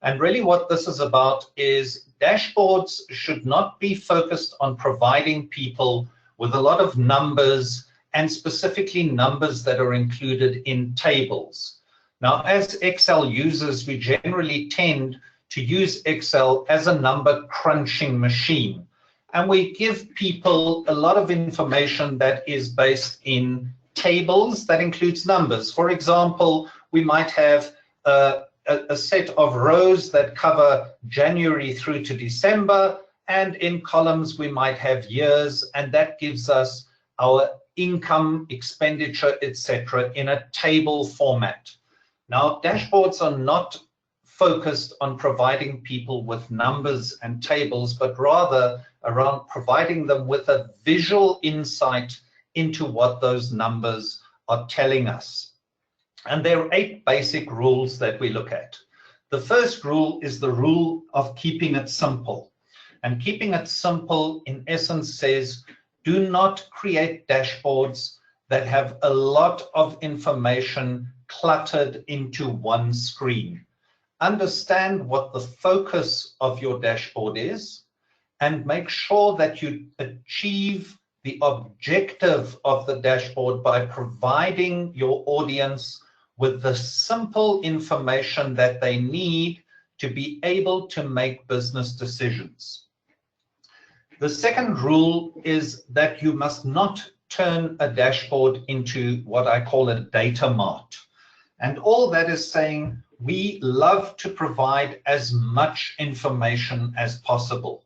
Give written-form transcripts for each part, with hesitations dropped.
And really what this is about is dashboards should not be focused on providing people with a lot of numbers, and specifically numbers that are included in tables. Now, as Excel users, we generally tend to use Excel as a number crunching machine. And we give people a lot of information that is based in tables that includes numbers. For example, we might have a set of rows that cover January through to December, and in columns we might have years, and that gives us our income, expenditure, etc. in a table format. Now, dashboards are not focused on providing people with numbers and tables, but rather around providing them with a visual insight into what those numbers are telling us. And there are 8 basic rules that we look at. The first rule is the rule of keeping it simple. And keeping it simple, in essence, says do not create dashboards that have a lot of information cluttered into one screen. Understand what the focus of your dashboard is and make sure that you achieve the objective of the dashboard by providing your audience with the simple information that they need to be able to make business decisions. The second rule is that you must not turn a dashboard into what I call a data mart. And all that is saying, we love to provide as much information as possible.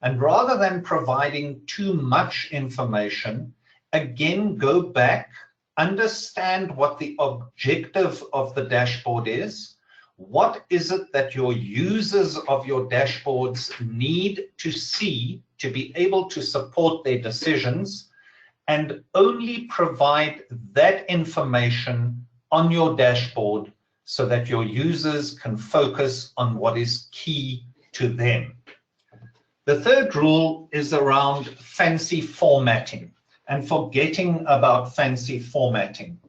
And rather than providing too much information, again, go back, understand what the objective of the dashboard is. What is it that your users of your dashboards need to see to be able to support their decisions, and only provide that information on your dashboard so that your users can focus on what is key to them. The third rule is around fancy formatting and forgetting about fancy formatting.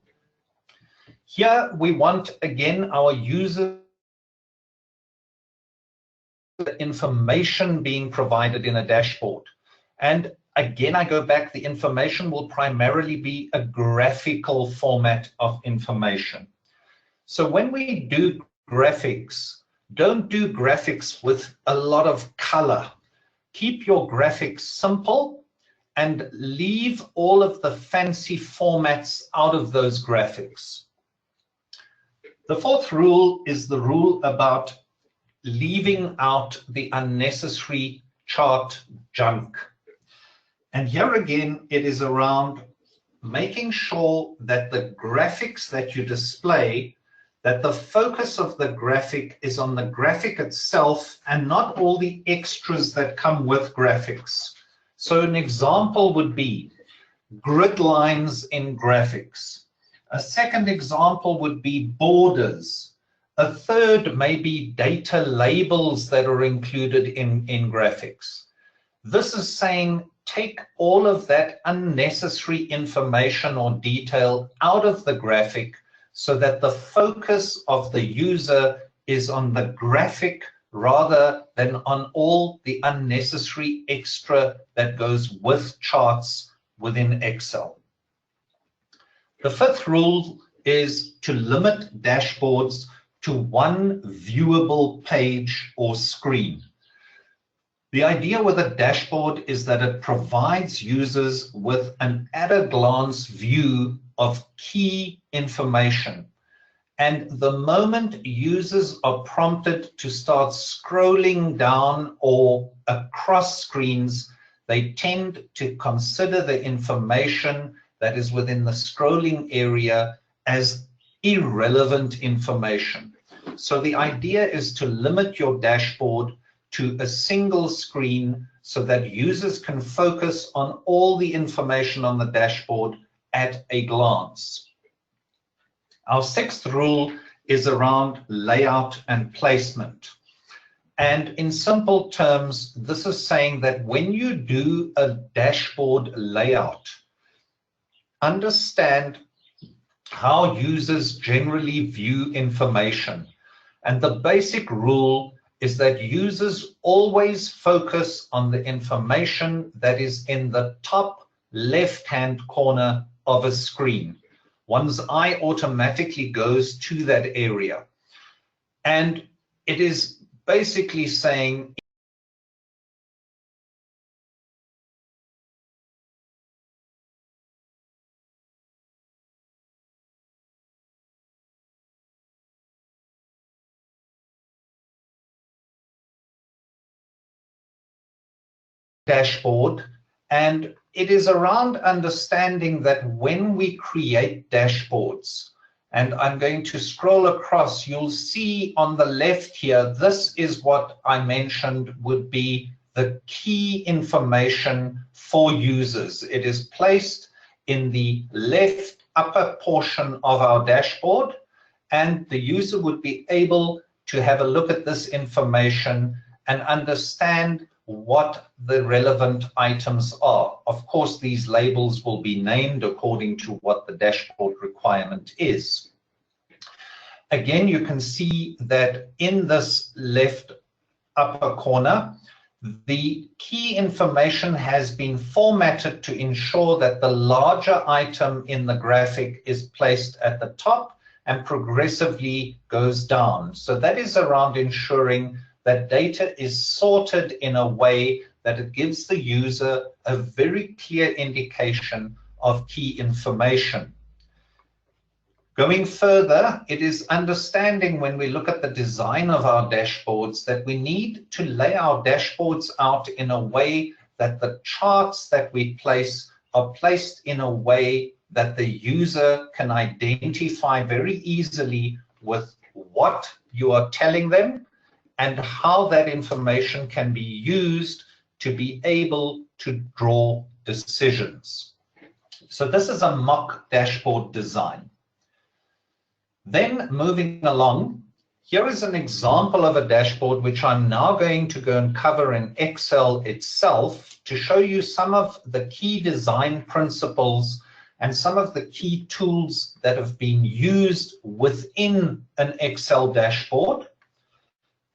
Here we want, again, our user information being provided in a dashboard. And again, I go back, the information will primarily be a graphical format of information. So when we do graphics, don't do graphics with a lot of color. Keep your graphics simple and leave all of the fancy formats out of those graphics. The fourth rule is the rule about leaving out the unnecessary chart junk. And here again, it is around making sure that the graphics that you display, that the focus of the graphic is on the graphic itself and not all the extras that come with graphics. So an example would be grid lines in graphics. A second example would be borders. A third may be data labels that are included in graphics. This is saying take all of that unnecessary information or detail out of the graphic so that the focus of the user is on the graphic rather than on all the unnecessary extra that goes with charts within Excel. The fifth rule is to limit dashboards to one viewable page or screen. The idea with a dashboard is that it provides users with an at-a-glance view of key information. And the moment users are prompted to start scrolling down or across screens, they tend to consider the information that is within the scrolling area as irrelevant information. So the idea is to limit your dashboard to a single screen so that users can focus on all the information on the dashboard at a glance. Our sixth rule is around layout and placement. And in simple terms, this is saying that when you do a dashboard layout, understand how users generally view information. And the basic rule is that users always focus on the information that is in the top left-hand corner of a screen. One's eye automatically goes to that area. And it is basically saying dashboard, and it is around understanding that when we create dashboards, and I'm going to scroll across, you'll see on the left here, this is what I mentioned would be the key information for users. It is placed in the left upper portion of our dashboard, and the user would be able to have a look at this information and understand what the relevant items are. Of course, these labels will be named according to what the dashboard requirement is. Again, you can see that in this left upper corner, the key information has been formatted to ensure that the larger item in the graphic is placed at the top and progressively goes down. So that is around ensuring that data is sorted in a way that it gives the user a very clear indication of key information. Going further, it is understanding when we look at the design of our dashboards that we need to lay our dashboards out in a way that the charts that we place are placed in a way that the user can identify very easily with what you are telling them and how that information can be used to be able to draw decisions. So this is a mock dashboard design. Then moving along, here is an example of a dashboard which I'm now going to go and cover in Excel itself to show you some of the key design principles and some of the key tools that have been used within an Excel dashboard.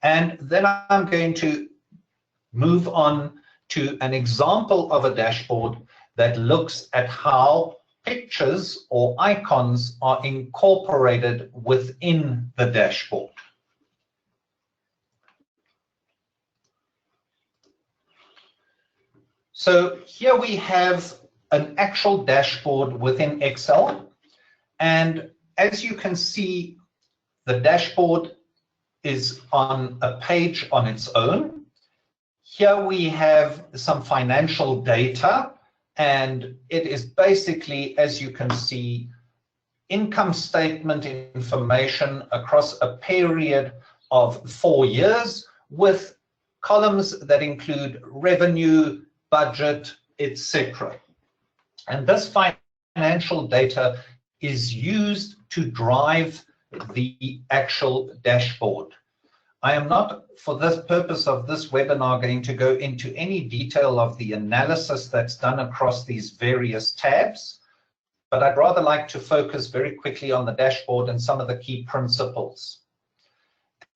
And then I'm going to move on to an example of a dashboard that looks at how pictures or icons are incorporated within the dashboard. So here we have an actual dashboard within Excel. And as you can see, the dashboard is on a page on its own. Here we have some financial data, and it is basically, as you can see, income statement information across a period of 4 years with columns that include revenue, budget, etc. And this financial data is used to drive the actual dashboard. I am not, for the purpose of this webinar, going to go into any detail of the analysis that's done across these various tabs, but I'd rather like to focus very quickly on the dashboard and some of the key principles.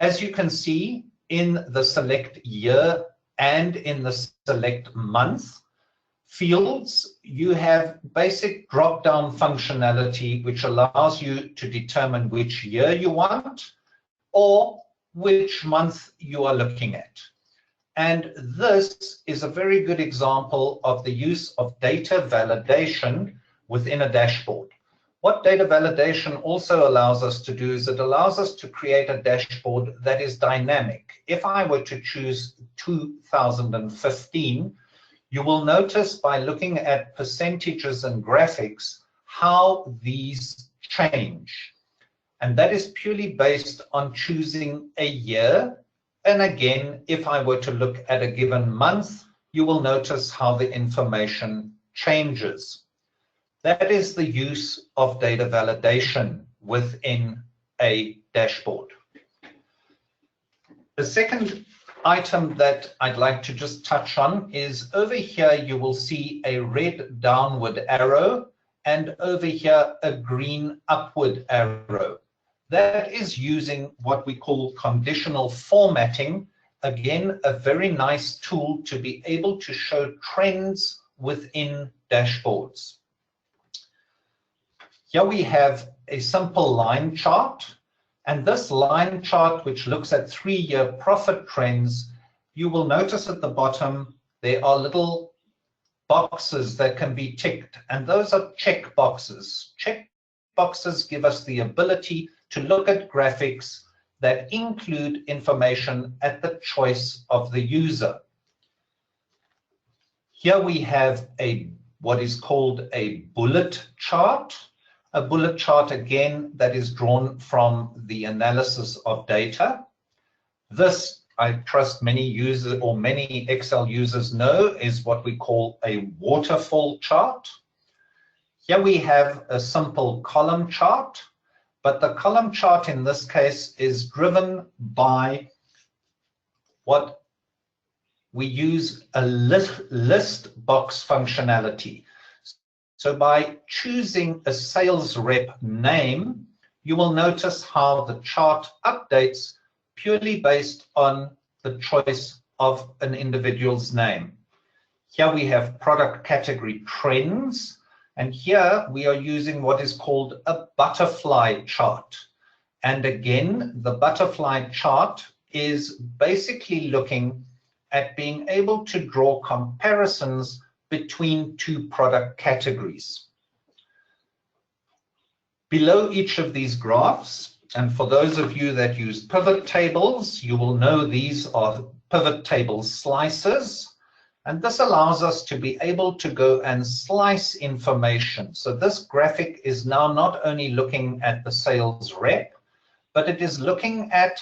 As you can see, in the select year and in the select month fields, you have basic drop-down functionality which allows you to determine which year you want or which month you are looking at. And this is a very good example of the use of data validation within a dashboard. What data validation also allows us to do is it allows us to create a dashboard that is dynamic. If I were to choose 2015, you will notice by looking at percentages and graphics how these change. And that is purely based on choosing a year. And again, if I were to look at a given month, you will notice how the information changes. That is the use of data validation within a dashboard. The second item that I'd like to just touch on is over here you will see a red downward arrow and over here a green upward arrow. that is using what we call conditional formatting. Again, a very nice tool to be able to show trends within dashboards. Here we have a simple line chart, and this line chart, which looks at 3-year profit trends, you will notice at the bottom there are little boxes that can be ticked, and those are check boxes. Check boxes give us the ability to look at graphics that include information at the choice of the user. Here we have what is called a bullet chart. A bullet chart, again, that is drawn from the analysis of data. This, I trust many users or many Excel users know, is what we call a waterfall chart. Here we have a simple column chart, but the column chart in this case is driven by what we use a list box functionality. So by choosing a sales rep name, you will notice how the chart updates purely based on the choice of an individual's name. Here we have product category trends, and here we are using what is called a butterfly chart. And again, the butterfly chart is basically looking at being able to draw comparisons between 2 product categories. Below each of these graphs, and for those of you that use pivot tables, you will know these are pivot table slices, and this allows us to be able to go and slice information. So this graphic is now not only looking at the sales rep, but it is looking at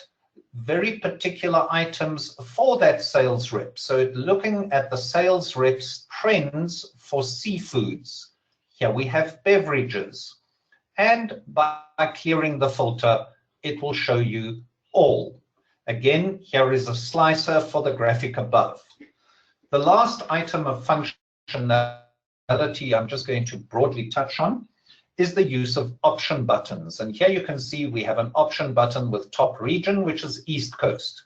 very particular items for that sales rep. So looking at the sales rep's trends for seafoods. Here we have beverages. And by clearing the filter, it will show you all. Again, here is a slicer for the graphic above. The last item of functionality I'm just going to broadly touch on is the use of option buttons. And here you can see we have an option button with top region, which is East Coast.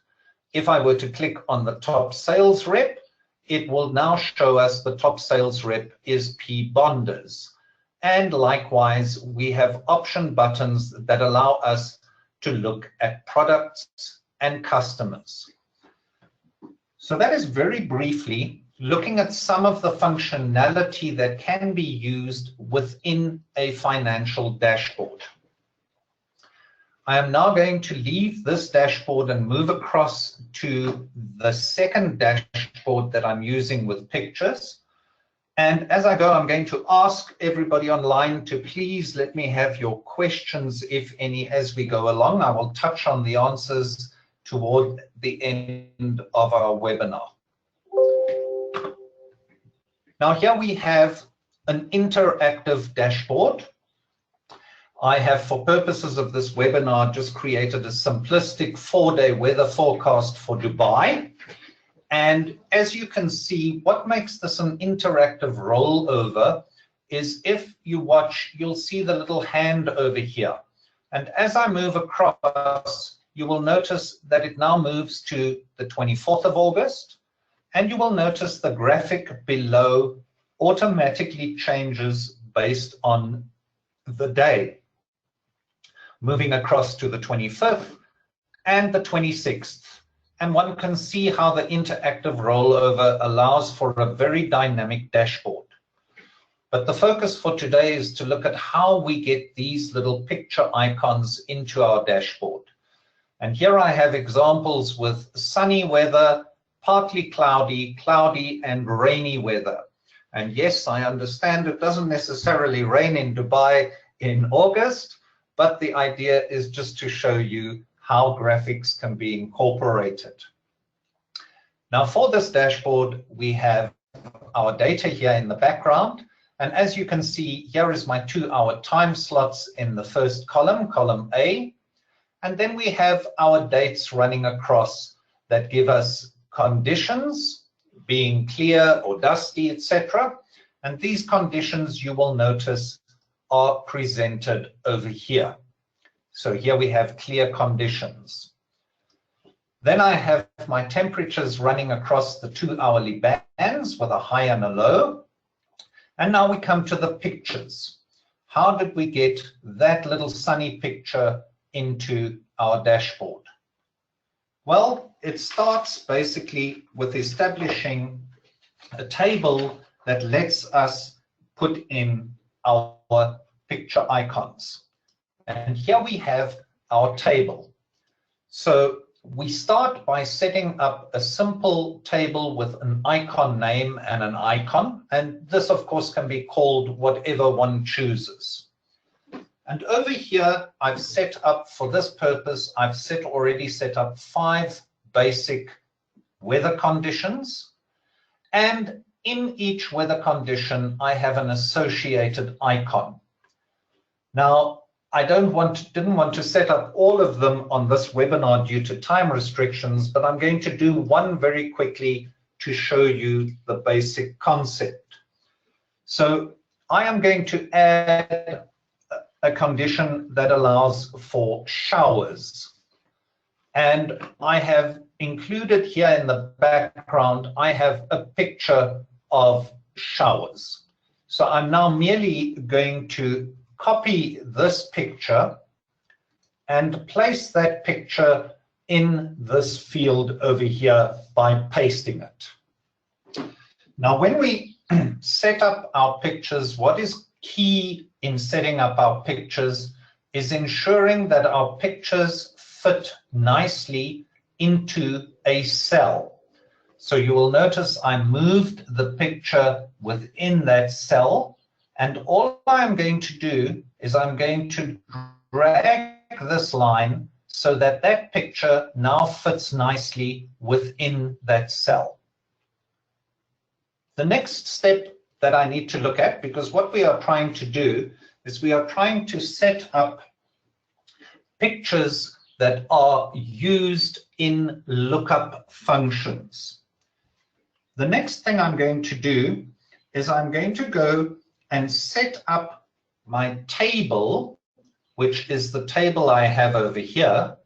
If I were to click on the top sales rep, it will now show us the top sales rep is P. Bonders. And likewise, we have option buttons that allow us to look at products and customers. So that is very briefly looking at some of the functionality that can be used within a financial dashboard. I am now going to leave this dashboard and move across to the second dashboard that I'm using with pictures. And as I go, I'm going to ask everybody online to please let me have your questions, if any, as we go along. I will touch on the answers toward the end of our webinar. Now here we have an interactive dashboard. I have, for purposes of this webinar, just created a simplistic 4-day weather forecast for Dubai. And as you can see, what makes this an interactive rollover is if you watch, you'll see the little hand over here. And as I move across, you will notice that it now moves to the 24th of August. And you will notice the graphic below automatically changes based on the day, moving across to the 25th and the 26th. And one can see how the interactive rollover allows for a very dynamic dashboard. But the focus for today is to look at how we get these little picture icons into our dashboard. And here I have examples with sunny weather, partly cloudy, cloudy, and rainy weather. And yes, I understand it doesn't necessarily rain in Dubai in August, but the idea is just to show you how graphics can be incorporated. Now for this dashboard, we have our data here in the background. And as you can see, here is my 2-hour time slots in the first column, column A. And then we have our dates running across that give us conditions, being clear or dusty, etc. And these conditions, you will notice, are presented over here. So here we have clear conditions. Then I have my temperatures running across the 2 hourly bands with a high and a low. And now we come to the pictures. How did we get that little sunny picture into our dashboard? Well, it starts basically with establishing a table that lets us put in our picture icons. And here we have our table. So we start by setting up a simple table with an icon name and an icon. And this, of course, can be called whatever one chooses. And over here, I've set up, for this purpose, I've already set up 5 basic weather conditions. And in each weather condition, I have an associated icon. Now, I didn't want to set up all of them on this webinar due to time restrictions, but I'm going to do one very quickly to show you the basic concept. So I am going to add a condition that allows for showers. And I have included here in the background, I have a picture of showers. So I'm now merely going to copy this picture and place that picture in this field over here by pasting it. Now, when we set up our pictures, what is key in setting up our pictures is ensuring that our pictures fit nicely into a cell. So you will notice I moved the picture within that cell. And all I'm going to do is I'm going to drag this line so that that picture now fits nicely within that cell. The next step that I need to look at, because what we are trying to do is we are trying to set up pictures that are used in lookup functions. The next thing I'm going to do is I'm going to go and set up my table, which is the table I have over here.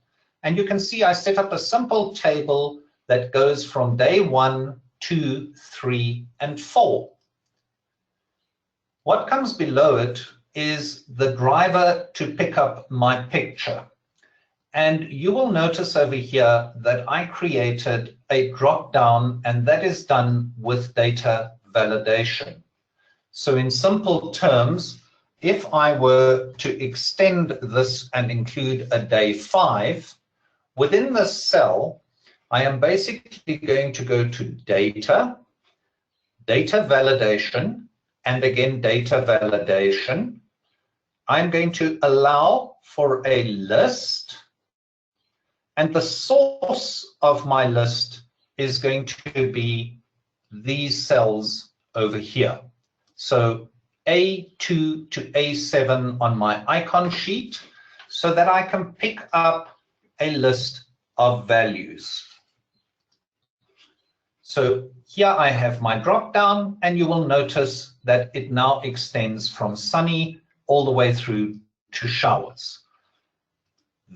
And you can see I set up a simple table that goes from day 1, 2, 3, and 4. What comes below it is the driver to pick up my picture. And you will notice over here that I created a drop-down, and that is done with data validation. So in simple terms, if I were to extend this and include a day 5, within this cell, I am basically going to go to data, data validation, and again, data validation. I'm going to allow for a list, and the source of my list is going to be these cells over here. So A2 to A7 on my icon sheet, so that I can pick up a list of values. So here I have my drop down, and you will notice that it now extends from sunny all the way through to showers.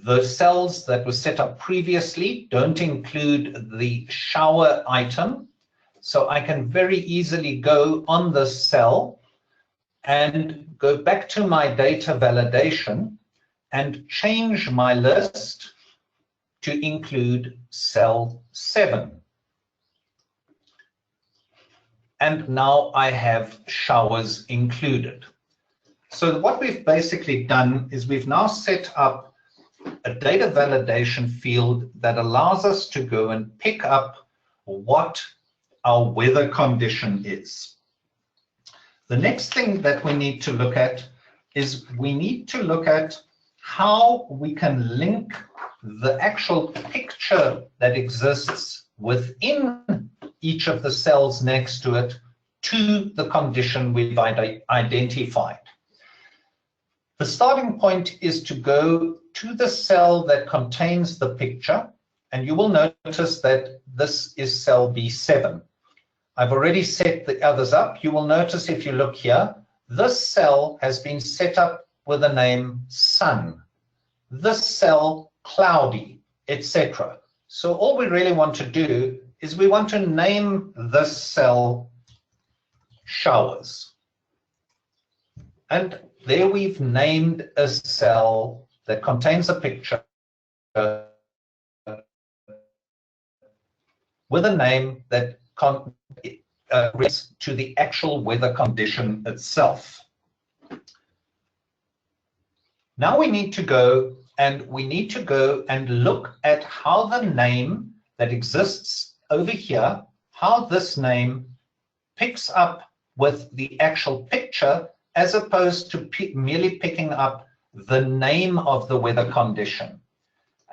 The cells that were set up previously don't include the shower item. So I can very easily go on this cell and go back to my data validation and change my list to include cell 7. And now I have showers included. So what we've basically done is we've now set up a data validation field that allows us to go and pick up what our weather condition is. The next thing that we need to look at is we need to look at how we can link the actual picture that exists within each of the cells next to it to the condition we've identified. The starting point is to go to the cell that contains the picture, and you will notice that this is cell B7. I've already set the others up. You will notice if you look here, this cell has been set up with the name sun. this cell cloudy, etc. So all we really want to do is we want to name this cell showers. And there we've named a cell that contains a picture with a name that relates to the actual weather condition itself. Now we need to go and look at how the name that exists over here, how this name picks up with the actual picture as opposed to merely picking up the name of the weather condition.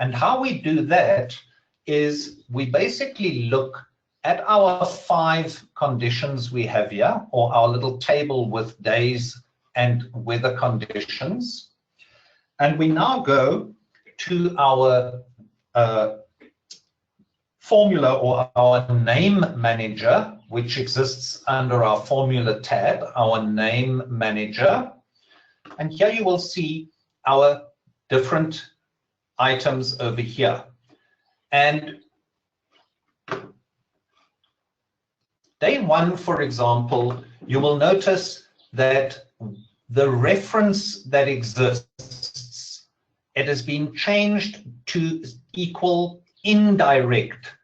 And how we do that is we basically look at our 5 conditions we have here, or our little table with days and weather conditions. And we now go to our formula or our name manager, which exists under our formula tab, our name manager. And here you will see our different items over here. And day 1, for example, you will notice that the reference that exists, it has been changed to equal indirect.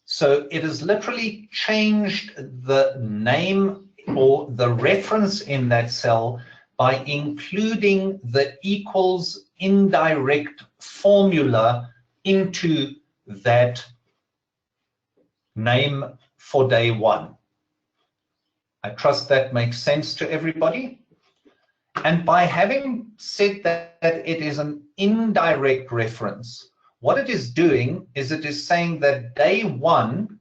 So it has literally changed the name or the reference in that cell by including the equals indirect formula into that name for day 1. I trust that makes sense to everybody. And by having said that it is an indirect reference, what it is doing is it is saying that day 1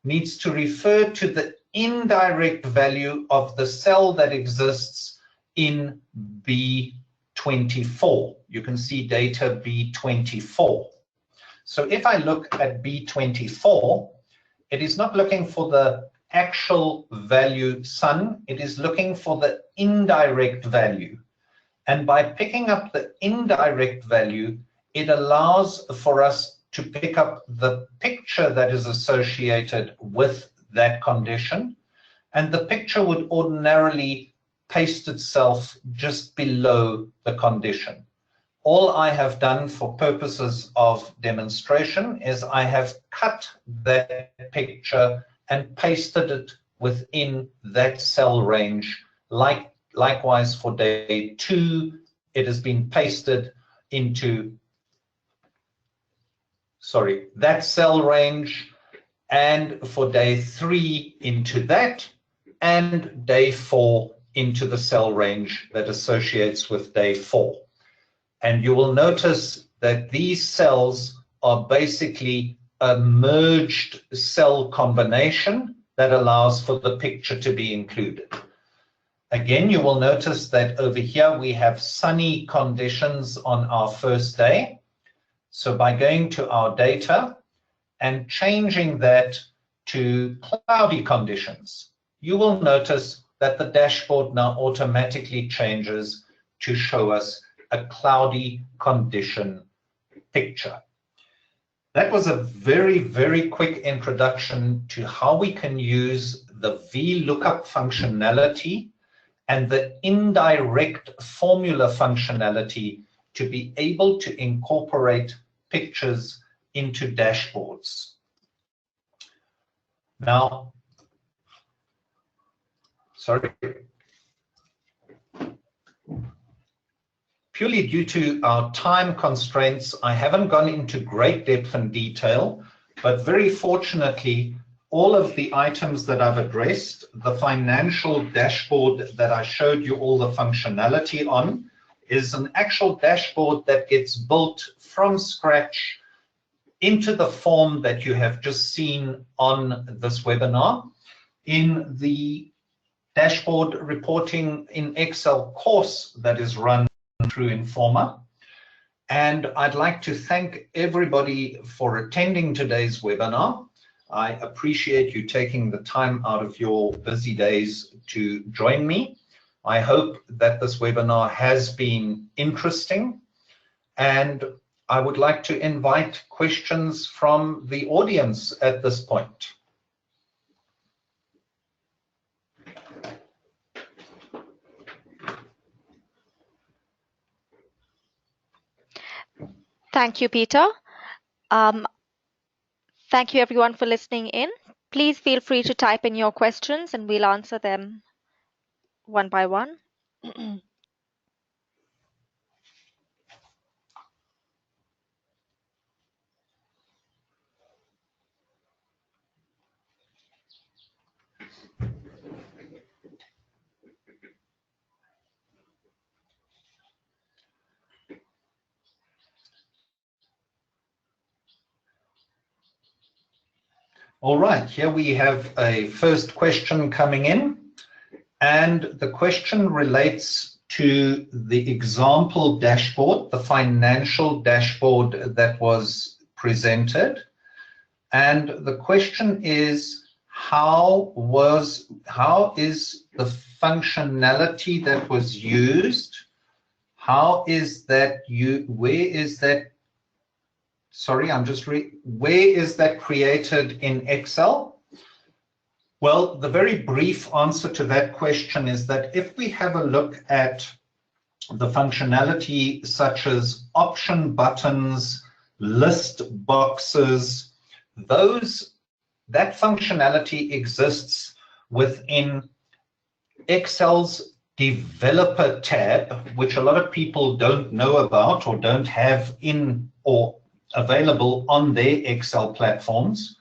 needs to refer to the indirect value of the cell that exists in B24. You can see data B24. So if I look at B24, it is not looking for the actual value sun, it is looking for the indirect value. And by picking up the indirect value, it allows for us to pick up the picture that is associated with that condition. And the picture would ordinarily paste itself just below the condition. All I have done for purposes of demonstration is I have cut that picture and pasted it within that cell range. Likewise for day 2, it has been pasted into that cell range, and for day 3 into that, and day 4 into the cell range that associates with day 4. And you will notice that these cells are basically a merged cell combination that allows for the picture to be included. Again, you will notice that over here we have sunny conditions on our first day. So by going to our data and changing that to cloudy conditions, you will notice that the dashboard now automatically changes to show us a cloudy condition picture. That was a very, very quick introduction to how we can use the VLOOKUP functionality and the indirect formula functionality to be able to incorporate pictures into dashboards. Now, purely due to our time constraints, I haven't gone into great depth and detail, but very fortunately, all of the items that I've addressed, the financial dashboard that I showed you all the functionality on, is an actual dashboard that gets built from scratch into the form that you have just seen on this webinar. In the dashboard reporting in Excel course that is run through Informa. And I'd like to thank everybody for attending today's webinar. I appreciate you taking the time out of your busy days to join me. I hope that this webinar has been interesting. And I would like to invite questions from the audience at this point. Thank you, Peter. Thank you everyone for listening in. Please feel free to type in your questions and we'll answer them one by one. All right, here we have a first question coming in, and the question relates to the example dashboard, the financial dashboard that was presented. And the question is, how is the functionality that was used, where is that created in Excel? Well, the very brief answer to that question is that if we have a look at the functionality such as option buttons, list boxes, that functionality exists within Excel's developer tab, which a lot of people don't know about or don't have in or available on their Excel platforms,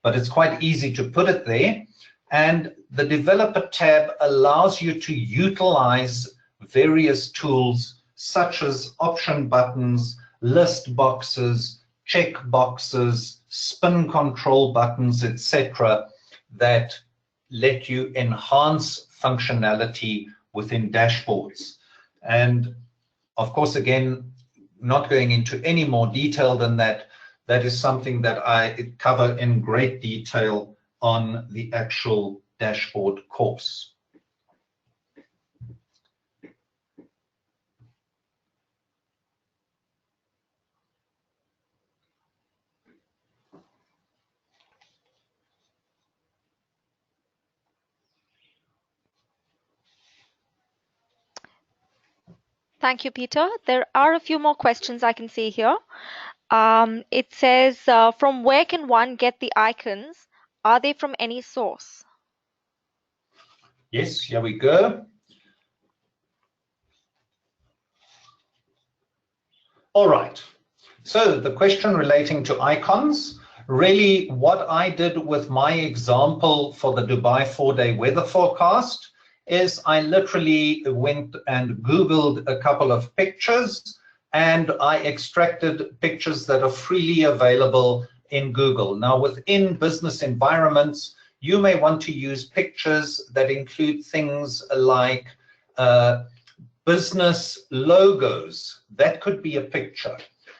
but it's quite easy to put it there. And the developer tab allows you to utilize various tools such as option buttons, list boxes, check boxes, spin control buttons, etc., that let you enhance functionality within dashboards. And of course, again, not going into any more detail than that, that is something that I cover in great detail on the actual dashboard course. Thank you, Peter. There are a few more questions I can see here. It says, from where can one get the icons? Are they from any source? Yes, here we go. All right. So the question relating to icons, really what I did with my example for the Dubai 4-day weather forecast is I literally went and Googled a couple of pictures and I extracted pictures that are freely available in Google. Now, within business environments, you may want to use pictures that include things like business logos. That could be a picture.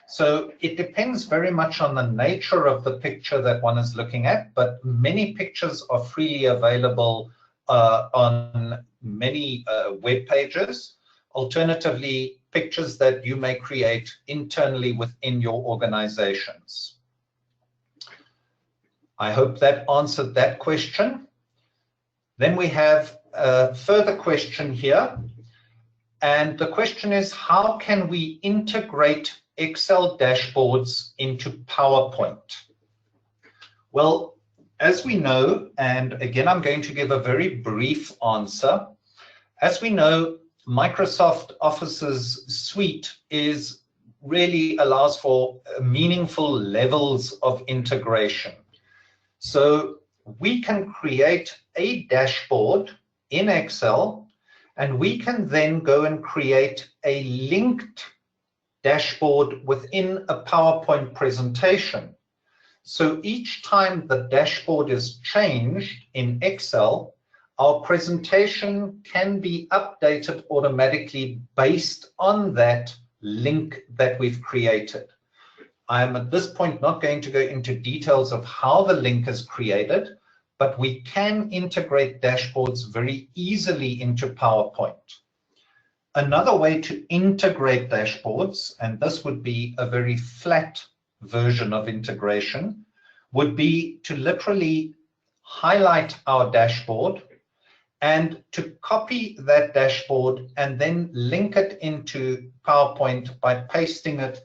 So it depends very much on the nature of the picture that one is looking at, but many pictures are freely available on many web pages. Alternatively, pictures that you may create internally within your organizations. I hope that answered that question. Then we have a further question here. And the question is, how can we integrate Excel dashboards into PowerPoint? Well, as we know, and again, I'm going to give a very brief answer. As we know, Microsoft Office's suite really allows for meaningful levels of integration. So we can create a dashboard in Excel, and we can then go and create a linked dashboard within a PowerPoint presentation. So each time the dashboard is changed in Excel, our presentation can be updated automatically based on that link that we've created. I am at this point not going to go into details of how the link is created, but we can integrate dashboards very easily into PowerPoint. Another way to integrate dashboards, and this would be a very flat version of integration, would be to literally highlight our dashboard and to copy that dashboard and then link it into PowerPoint by pasting it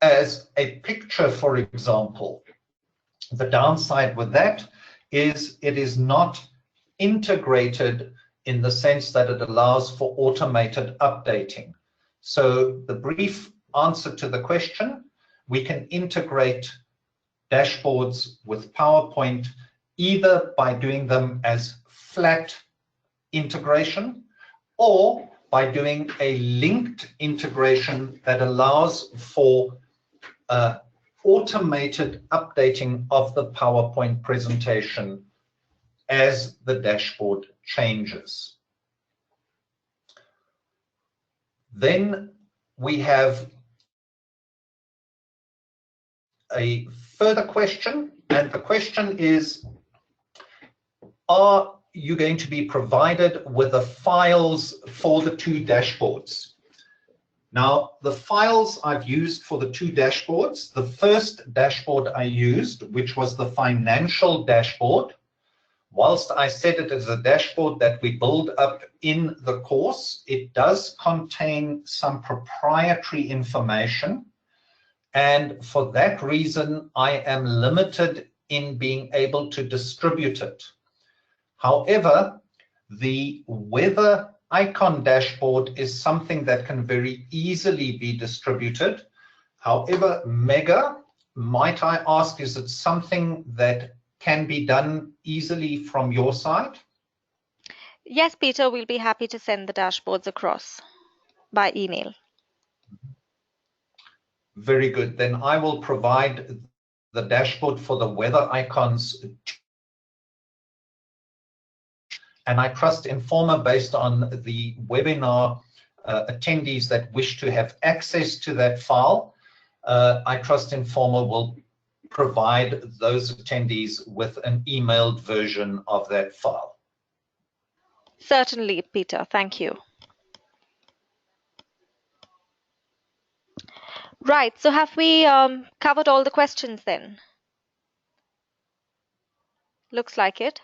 as a picture, for example. The downside with that is it is not integrated in the sense that it allows for automated updating. So the brief answer to the question, we can integrate dashboards with PowerPoint either by doing them as flat integration or by doing a linked integration that allows for automated updating of the PowerPoint presentation as the dashboard changes. Then we have a further question, and the question is, are you going to be provided with the files for the two dashboards? Now, the files I've used for the two dashboards, the first dashboard I used, which was the financial dashboard, whilst I said it is a dashboard that we build up in the course, it does contain some proprietary information. And for that reason, I am limited in being able to distribute it. However, the weather icon dashboard is something that can very easily be distributed. However, Mega, might I ask, is it something that can be done easily from your side? Yes, Peter, we'll be happy to send the dashboards across by email. Very good. Then I will provide the dashboard for the weather icons. And I trust Informer, based on the webinar attendees that wish to have access to that file, I trust Informer will provide those attendees with an emailed version of that file. Certainly, Peter. Thank you. Right. So have we covered all the questions then? Looks like it.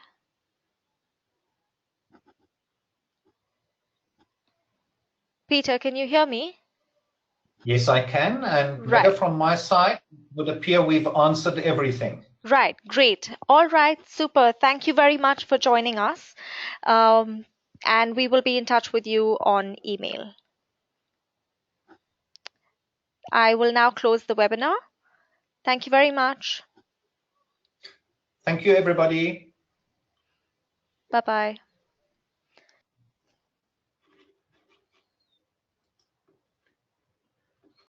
Peter, can you hear me? Yes, I can. And Right. Mega, from my side, it would appear we've answered everything. Right. Great. All right. Super. Thank you very much for joining us. And we will be in touch with you on email. I will now close the webinar. Thank you very much. Thank you, everybody. Bye-bye.